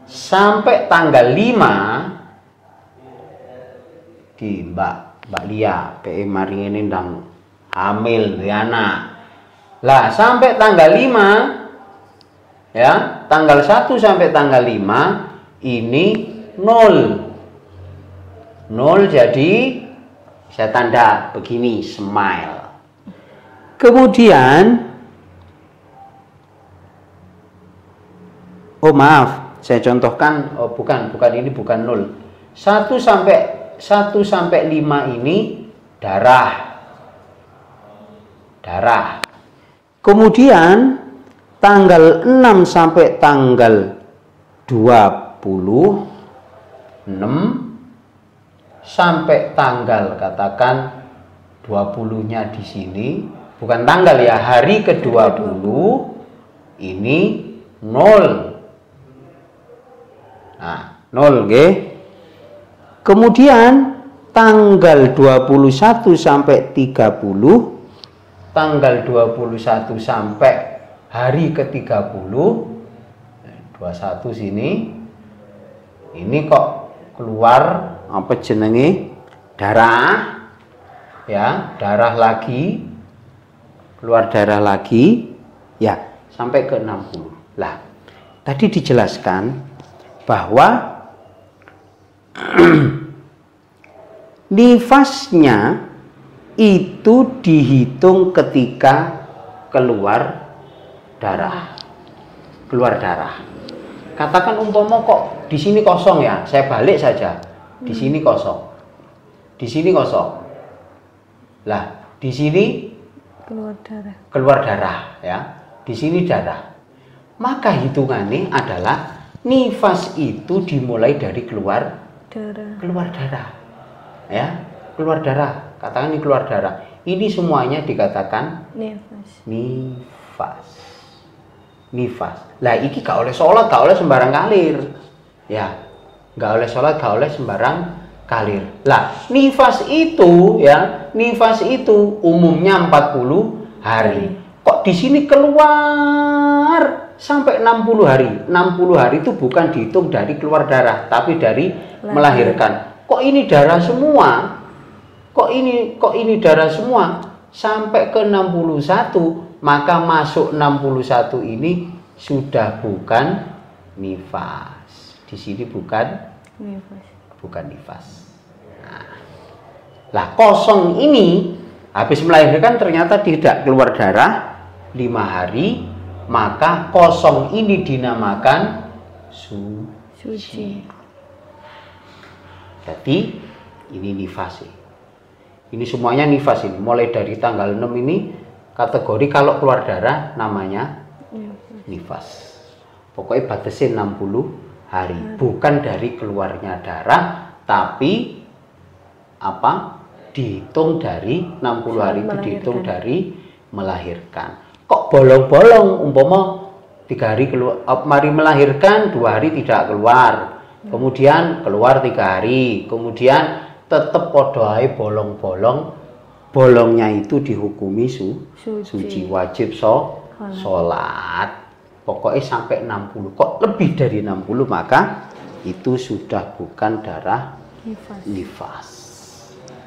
sampai tanggal 5 di Mbak Lia PE mari ini ndang hamil di anak. Lah sampai tanggal 5 ya, tanggal 1 sampai tanggal 5 ini 0. Jadi saya tanda begini, smile. Kemudian maaf, saya contohkan, bukan ini bukan 0. 1 sampai 5 ini darah. Kemudian tanggal 6 sampai tanggal 26 sampai tanggal katakan 20-nya di sini, bukan tanggal ya, hari ke-20 ini 0. Nah, 0 nggih. Kemudian tanggal 21 sampai 30, tanggal 21 sampai hari ke-30, 21 sini, ini kok keluar apa jenenge darah ya, darah lagi, keluar darah lagi ya, sampai ke 60. Lah, tadi dijelaskan bahwa nifasnya itu dihitung ketika keluar darah. Katakan umpama kok di sini kosong ya, saya balik saja. Di sini kosong. Lah, di sini keluar darah ya. Di sini darah. Maka hitungannya adalah nifas itu dimulai dari keluar darah. Ya, keluar darah. Katakan ini keluar darah. Ini semuanya dikatakan nifas. Lah iki gak oleh sholat, gak oleh sembarang kalir. Ya. Gak oleh sholat, gak oleh sembarang kalir. Lah, nifas itu umumnya 40 hari. Kok di sini keluar sampai 60 hari. 60 hari itu bukan dihitung dari keluar darah, tapi dari melahirkan. Kok ini darah semua? Kok ini darah semua sampai ke 61, maka masuk 61 ini sudah bukan nifas. Di sini bukan nifas. Nah, kosong ini habis melahirkan ternyata tidak keluar darah 5 hari, maka kosong ini dinamakan suci. Jadi ini nifas. Ini semuanya nifas ini. Mulai dari tanggal 6 ini kategori kalau keluar darah namanya nifas. Pokoknya batasin 60 hari. Bukan dari keluarnya darah, tapi dihitung dari 60 hari itu dihitung dari melahirkan. Kok bolong-bolong umpama 3 hari keluar, mari melahirkan 2 hari tidak keluar. Kemudian keluar 3 hari, kemudian tetap podoai bolong-bolong, bolongnya itu dihukumi suci, wajib sholat. Pokoknya sampai 60. Kok lebih dari 60 maka itu sudah bukan darah nifas.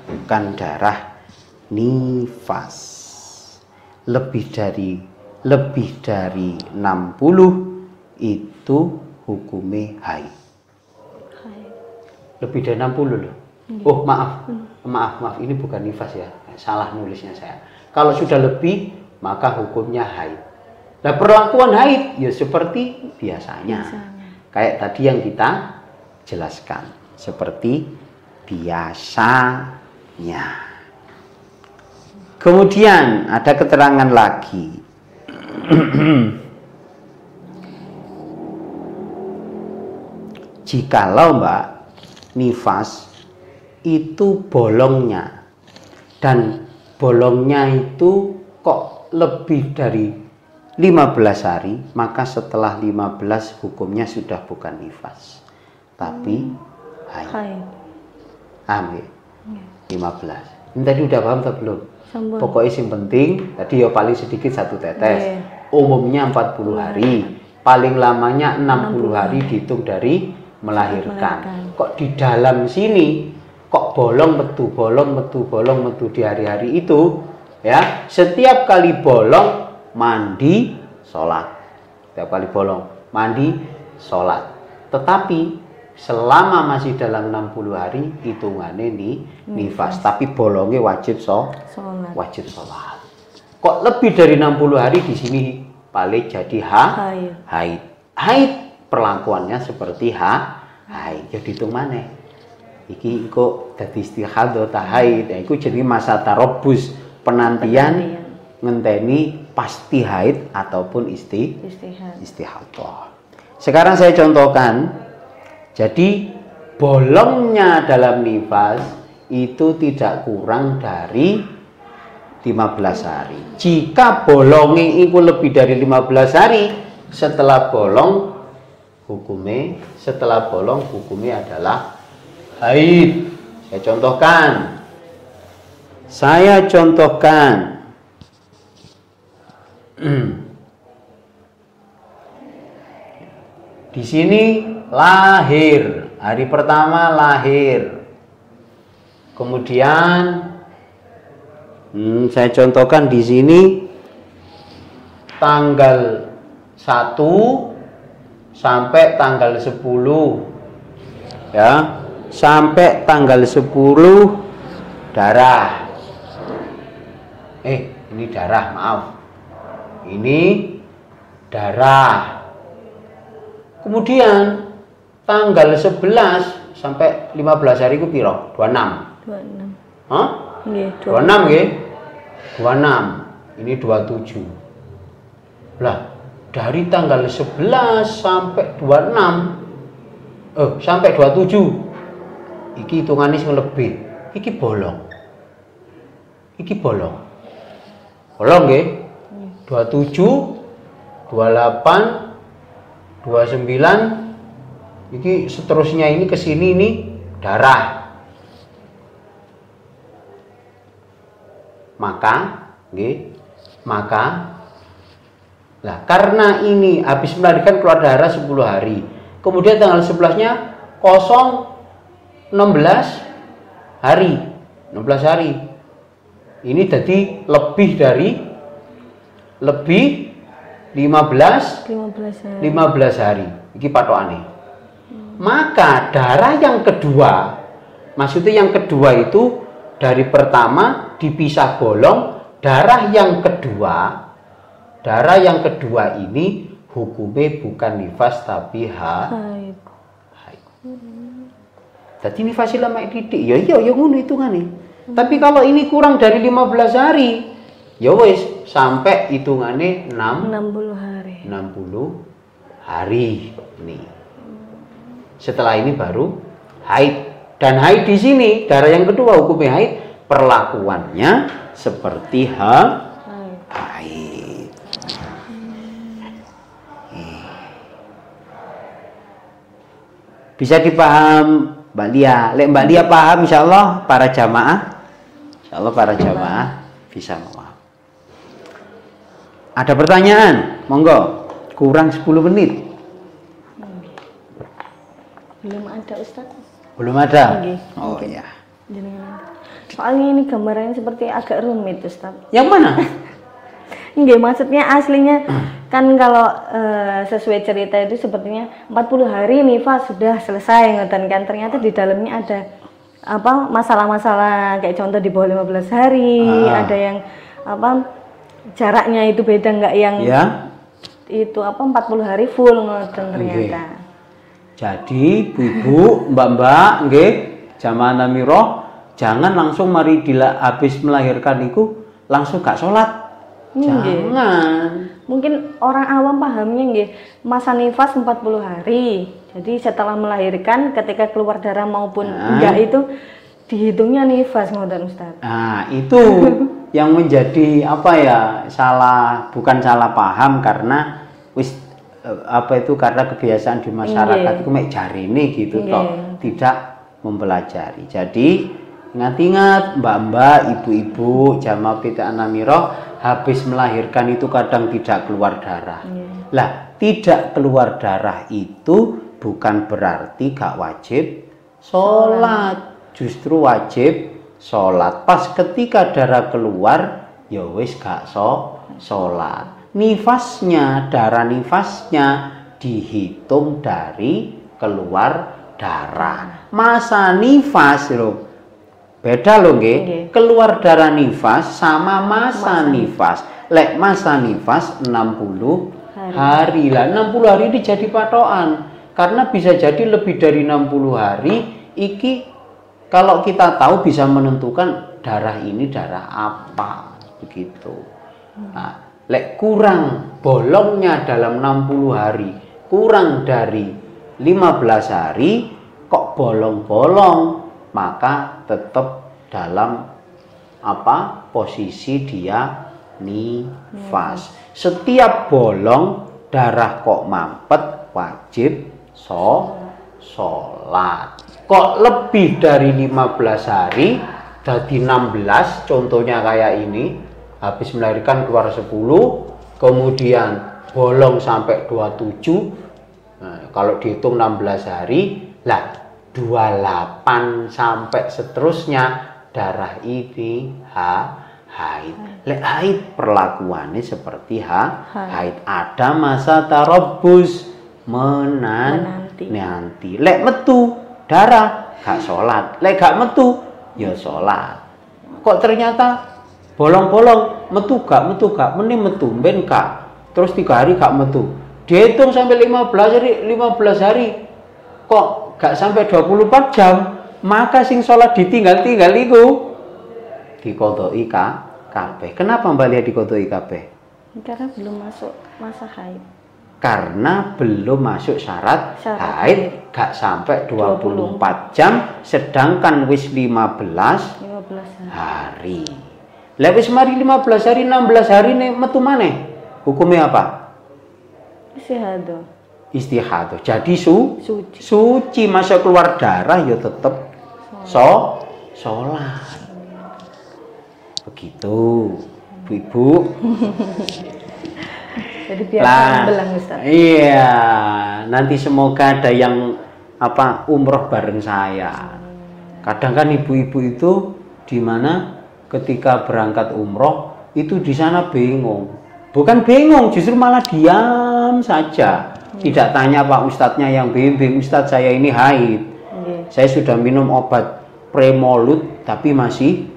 Bukan darah nifas. lebih dari 60 itu hukumnya haid. Lebih dari 60 loh. Oh maaf, ini bukan nifas ya, salah nulisnya saya. Kalau sudah lebih maka hukumnya haid. Nah perlakuan haid ya seperti biasanya. Kayak tadi yang kita jelaskan, seperti biasanya. Kemudian ada keterangan lagi. Jikalau Mbak, nifas itu bolongnya, dan bolongnya itu kok lebih dari 15 hari, maka setelah 15 hukumnya sudah bukan nifas, tapi haid. Paham ya? 15. Ini tadi udah paham atau belum? Sambung. Pokoknya yang penting tadi ya paling sedikit 1 tetes. Umumnya 40 hari, paling lamanya 60 hari dihitung dari melahirkan. Kok di dalam sini kok bolong metu di hari-hari itu ya, setiap kali bolong mandi sholat, setiap kali bolong mandi sholat, tetapi selama masih dalam 60 hari hitungannya nifas, tapi bolongnya wajib sholat. Kok lebih dari 60 hari di sini paling jadi haid. Perlakuannya seperti haid. Ya dihitung mana? Iki kok dadi istihadah ta haid. Ya iku jenenge masa tarobus, penantian ngenteni pasti haid ataupun istihadah. Sekarang saya contohkan. Jadi bolongnya dalam nifas itu tidak kurang dari 15 hari. Jika bolongnya itu lebih dari 15 hari setelah bolong hukumnya adalah haid. Saya contohkan. Di sini lahir, hari pertama lahir. Kemudian saya contohkan di sini tanggal 1 sampai tanggal 10 ya, sampai tanggal 10 darah. Ini darah, maaf. Ini darah. Kemudian tanggal 11 sampai 15 hari ku piro? 26. 26. Hah? Nggih, 26 nggih. 26. Ini 27. Lah, dari tanggal 11 sampai 26 sampai 27. Iki hitungannya sing lebih. Iki bolong. Bolong nggih. 27, 28, 29, ini seterusnya ini ke sini ini darah. Maka lah karena ini habis melahirkan keluar darah 10 hari. Kemudian tanggal 11-nya kosong 16 hari. Ini jadi lebih 15 hari. Iki patokane. Maka darah yang kedua, maksudnya yang kedua itu dari pertama dipisah bolong, darah yang kedua ini hukumnya bukan nifas tapi haid. Jadi nifas lama titik. Ya ngono hitungane. Tapi kalau ini kurang dari 15 hari, ya wis sampai hitungannya 60 hari nih. Setelah ini baru haid. Dan haid di sini darah yang kedua hukumnya haid, perlakuannya seperti haid. Bisa dipaham Mbak Lia? Lek Mbak Lia paham, insyaallah para jamaah bisa memaham. Ada pertanyaan? Monggo. Kurang 10 menit. Belum ada, Ustaz. Belum ada? Okay. Oh iya. Soalnya ini gambarannya seperti agak rumit, Ustaz. Yang mana? Nggih, maksudnya aslinya kan kalau sesuai cerita itu sepertinya 40 hari nifas sudah selesai ngoten kan. Ternyata di dalamnya ada apa masalah-masalah kayak contoh di bawah 15 hari, ada yang apa jaraknya itu beda nggak yang itu apa 40 hari full ngoten ternyata. Jadi ibu-ibu, mbak-mbak nggih, jamaah namiroh jangan langsung mari habis melahirkan itu langsung gak sholat. Jangan. Mungkin orang awam pahamnya nggih, masa nifas 40 hari. Jadi setelah melahirkan ketika keluar darah maupun enggak itu dihitungnya nifas ngoten Ustaz. Nah, itu yang menjadi apa ya? Bukan salah paham karena karena kebiasaan di masyarakat itu mek jarine gitu toh, tidak mempelajari. Jadi ingat-ingat mbak-mbak, ibu-ibu, jamaah PTA Namiroh habis melahirkan itu kadang tidak keluar darah. Lah, tidak keluar darah itu bukan berarti gak wajib sholat. Justru wajib sholat. Pas ketika darah keluar, ya wis gak sholat. Darah nifasnya dihitung dari keluar darah. Masa nifas loh. Beda loh nggih. Keluar darah nifas sama masa nifas. Lek masa nifas 60 hari lah. 60 hari ini jadi patokan. Karena bisa jadi lebih dari 60 hari iki kalau kita tahu bisa menentukan darah ini darah apa begitu. Nah, lek kurang bolongnya dalam 60 hari, kurang dari 15 hari kok bolong-bolong, maka tetap dalam posisi dia nifas. Setiap bolong darah kok mampet wajib sholat. Kok lebih dari 15 hari jadi 16, contohnya kayak ini, habis melahirkan keluar 10, kemudian bolong sampai 27. Nah, kalau dihitung 16 hari lah 28 sampai seterusnya darah ini haid. Lek haid perlakuannya seperti haid. Ada masa tarabus menanti. Lek metu darah gak sholat. Lek gak metu ya sholat. Kok ternyata bolong-bolong metu gak mending metu ben gak. Terus 3 hari gak metu. Dihitung sampai 15 hari kok gak sampai 24 jam, maka sing sholat ditinggal-tinggal iku diqodhoi kabeh. Kenapa Mbak Lia diqodhoi kabeh? Karena belum masuk masa haid. Karena belum masuk syarat haid, gak sampai 24 jam, sedangkan wis 15 hari. Lah wis mari 15 hari, 16 hari nih metu maneh. Hukumnya apa? Istihadah. Jadi suci, masa keluar darah ya tetap sholat. Begitu, Ibu. Jadi biar belang Ustaz. Iya, nanti semoga ada yang umroh bareng saya. Kadang kan ibu-ibu itu di mana ketika berangkat umroh itu di sana bingung. Bukan bingung, justru malah diam saja. Tidak tanya Pak Ustadznya yang bimbing, Ustadz saya ini haid. Saya sudah minum obat Premolud tapi masih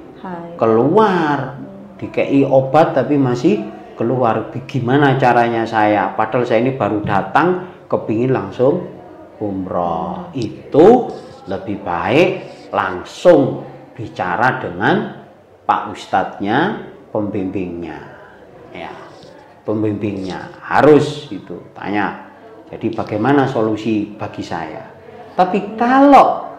keluar. Dikei obat tapi masih keluar. Gimana caranya saya? Padahal saya ini baru datang, kepingin langsung umroh. Itu lebih baik langsung bicara dengan Pak Ustadznya, pembimbingnya. Ya, pembimbingnya harus itu tanya. Jadi bagaimana solusi bagi saya? Tapi kalau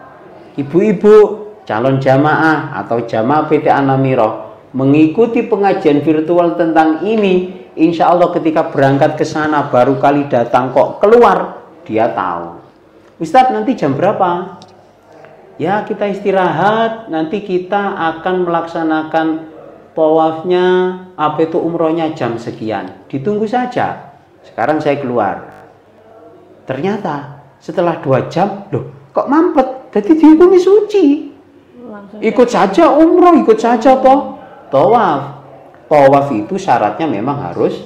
ibu-ibu calon jamaah atau jamaah PTA Namiroh mengikuti pengajian virtual tentang ini, insya Allah ketika berangkat ke sana baru kali datang kok keluar, dia tahu. Ustadz nanti jam berapa? Ya kita istirahat, nanti kita akan melaksanakan tawafnya, umrohnya jam sekian. Ditunggu saja. Sekarang saya keluar. Ternyata setelah 2 jam, loh kok mampet? Jadi dihukumi suci. Ikut saja umroh, ikut saja tawaf. tawaf itu syaratnya memang harus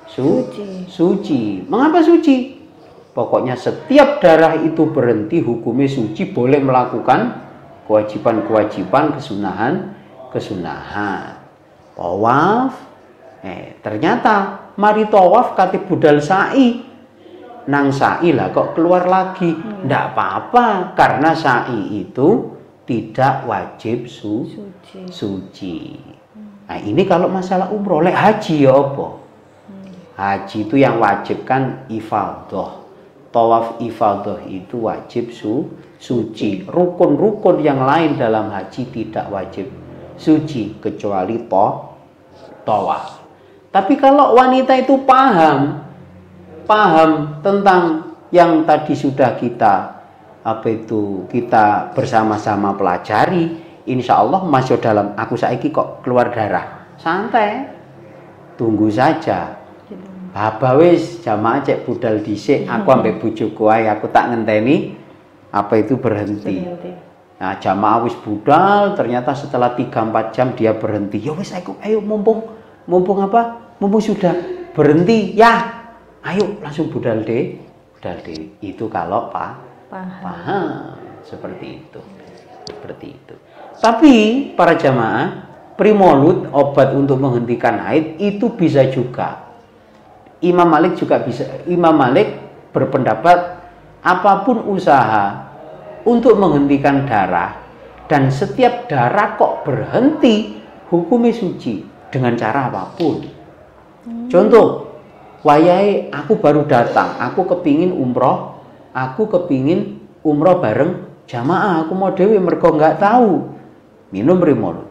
suci. Mengapa suci? Pokoknya setiap darah itu berhenti hukumnya suci, boleh melakukan kewajiban-kewajiban, kesunahan. Tawaf, ternyata mari tawaf kate budal sa'i. Nang sa'i lah kok keluar lagi. Ndak apa-apa karena sa'i itu tidak wajib suci. Nah, ini kalau masalah umroh. Lek haji ya apa? Haji itu yang wajib kan ifadhah. Tawaf ifadhah itu wajib suci. Rukun-rukun yang lain dalam haji tidak wajib suci kecuali tawaf. Tapi kalau wanita itu paham tentang yang tadi sudah kita bersama-sama pelajari, insya Allah masuk dalam aku saiki kok keluar darah, santai, tunggu saja. Wis jamaah cek budal dhisik, aku ambek bojoku ae, aku tak ngenteni berhenti. Nah, jamaah wis budal, ternyata setelah 3-4 jam dia berhenti. Ya wis ayo mumpung sudah berhenti ya. Ayo langsung budal deh. Itu kalau paham seperti itu. Tapi para jamaah, primolud, obat untuk menghentikan haid itu bisa juga. Imam Malik berpendapat apapun usaha untuk menghentikan darah dan setiap darah kok berhenti hukumnya suci dengan cara apapun. Contoh, wayahe aku baru datang, aku kepingin umroh bareng jamaah, aku mau dewe mergo nggak tahu minum primolud.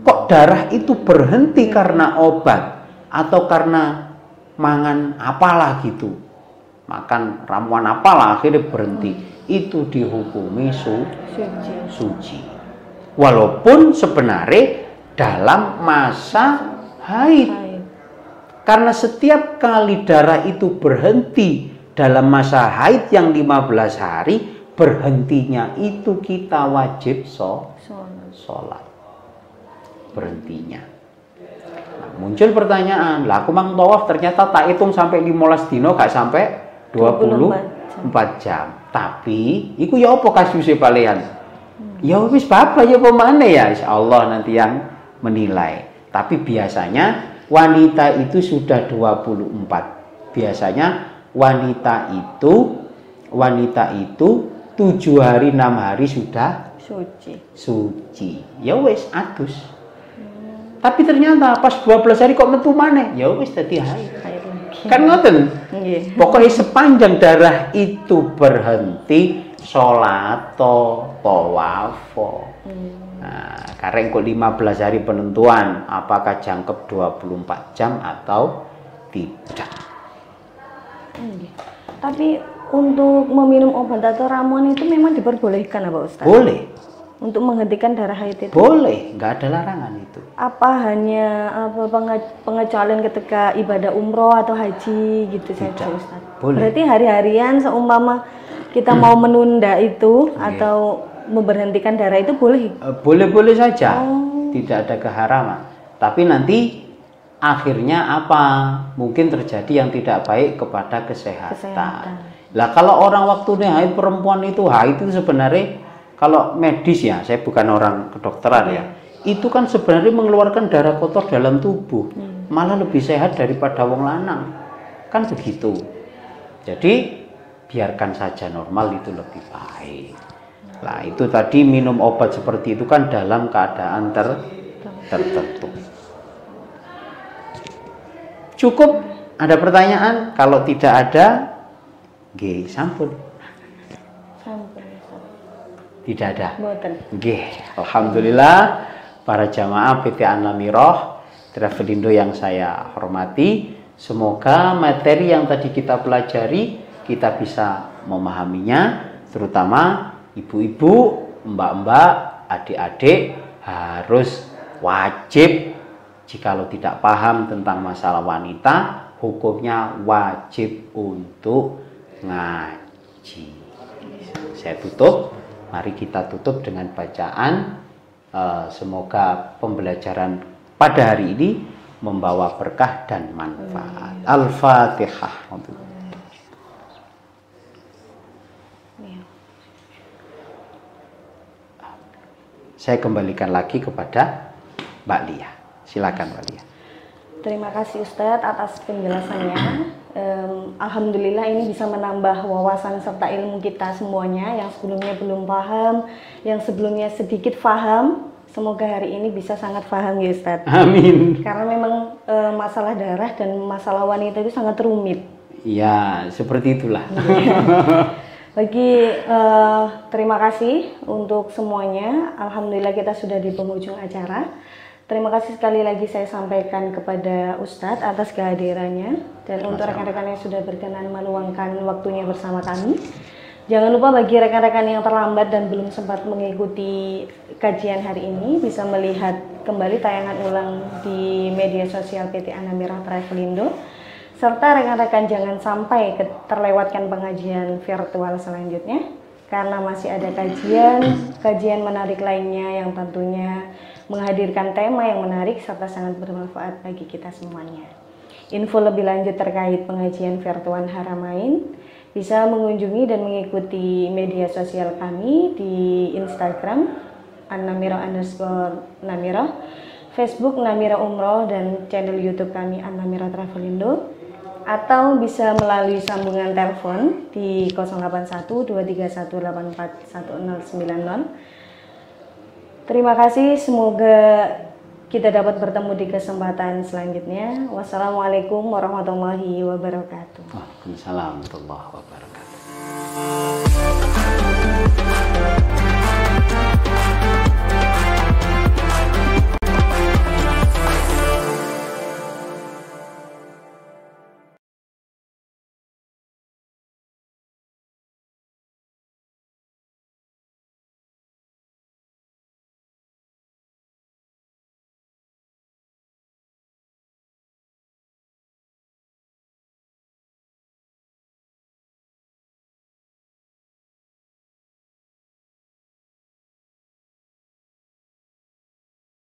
Kok darah itu berhenti karena obat atau karena mangan apalah gitu, makan ramuan apalah akhirnya berhenti, itu dihukumi suci walaupun sebenarnya dalam masa haid. Karena setiap kali darah itu berhenti dalam masa haid yang 15 hari, berhentinya itu kita wajib sholat berhentinya. Muncul pertanyaan, lah aku mang tawaf ternyata tak hitung sampai 15 dino, gak sampai 24 jam. Tapi iku ya apa kasusnya palehan? Ya wis bapak ya pemane ya, insyaallah nanti yang menilai. Tapi biasanya wanita itu sudah 24. Biasanya wanita itu 7 hari 6 hari sudah suci. Ya wis adus. Tapi ternyata pas 12 hari kok metu maneh, ya wis dadi haid. Kan ngoten. Pokoknya sepanjang darah itu berhenti, salat tawaf. Nah, karena kok 15 hari penentuan apakah jangkep 24 jam atau tidak. Tapi untuk meminum obat atau ramuan itu memang diperbolehkan apa Ustaz? Boleh. Untuk menghentikan darah haid itu? Boleh, nggak ada larangan itu. Apa hanya pengecualian ketika ibadah umroh atau haji gitu saja Ustaz? Boleh. Berarti hari-harian seumpama kita mau menunda itu atau memberhentikan darah itu boleh? Boleh-boleh saja, tidak ada keharaman. Tapi nanti akhirnya apa? Mungkin terjadi yang tidak baik kepada kesehatan. Lah kalau orang waktunya haid, perempuan itu haid itu sebenarnya kalau medis ya, saya bukan orang kedokteran ya, itu kan sebenarnya mengeluarkan darah kotor dalam tubuh, malah lebih sehat daripada wong lanang, kan begitu. Jadi biarkan saja normal itu lebih baik. Nah itu tadi minum obat seperti itu kan dalam keadaan tertentu. Cukup? Ada pertanyaan? Kalau tidak ada, sampun. Tidak ada. Alhamdulillah para jamaah PT An-Namirah Travelindo yang saya hormati, semoga materi yang tadi kita pelajari kita bisa memahaminya, terutama ibu-ibu, mbak-mbak, adik-adik harus wajib, jikalau tidak paham tentang masalah wanita, hukumnya wajib untuk ngaji. Saya tutup. Mari kita tutup dengan bacaan. Semoga pembelajaran pada hari ini membawa berkah dan manfaat. Al-Fatihah. Saya kembalikan lagi kepada Mbak Lia. Silakan Mbak Lia. Terima kasih Ustadz atas penjelasannya. Alhamdulillah ini bisa menambah wawasan serta ilmu kita semuanya yang sebelumnya belum paham, yang sebelumnya sedikit paham. Semoga hari ini bisa sangat paham ya Ustadz. Amin. Karena memang masalah darah dan masalah wanita itu sangat rumit. Ya, seperti itulah. Terima kasih untuk semuanya. Alhamdulillah kita sudah di penghujung acara. Terima kasih sekali lagi saya sampaikan kepada Ustadz atas kehadirannya dan untuk rekan-rekan yang sudah berkenan meluangkan waktunya bersama kami. Jangan lupa bagi rekan-rekan yang terlambat dan belum sempat mengikuti kajian hari ini bisa melihat kembali tayangan ulang di media sosial PT Anamira Travelindo. Serta rekan-rekan jangan sampai terlewatkan pengajian virtual selanjutnya karena masih ada kajian menarik lainnya yang tentunya menghadirkan tema yang menarik serta sangat bermanfaat bagi kita semuanya. Info lebih lanjut terkait pengajian virtual Haramain bisa mengunjungi dan mengikuti media sosial kami di Instagram @namiro_namiro, Facebook Namiro Umroh dan channel YouTube kami @namiro Travelindo, atau bisa melalui sambungan telepon di 081 231 84 1090. Terima kasih, semoga kita dapat bertemu di kesempatan selanjutnya. Wassalamualaikum warahmatullahi wabarakatuh. Waalaikumsalam warahmatullahi wabarakatuh.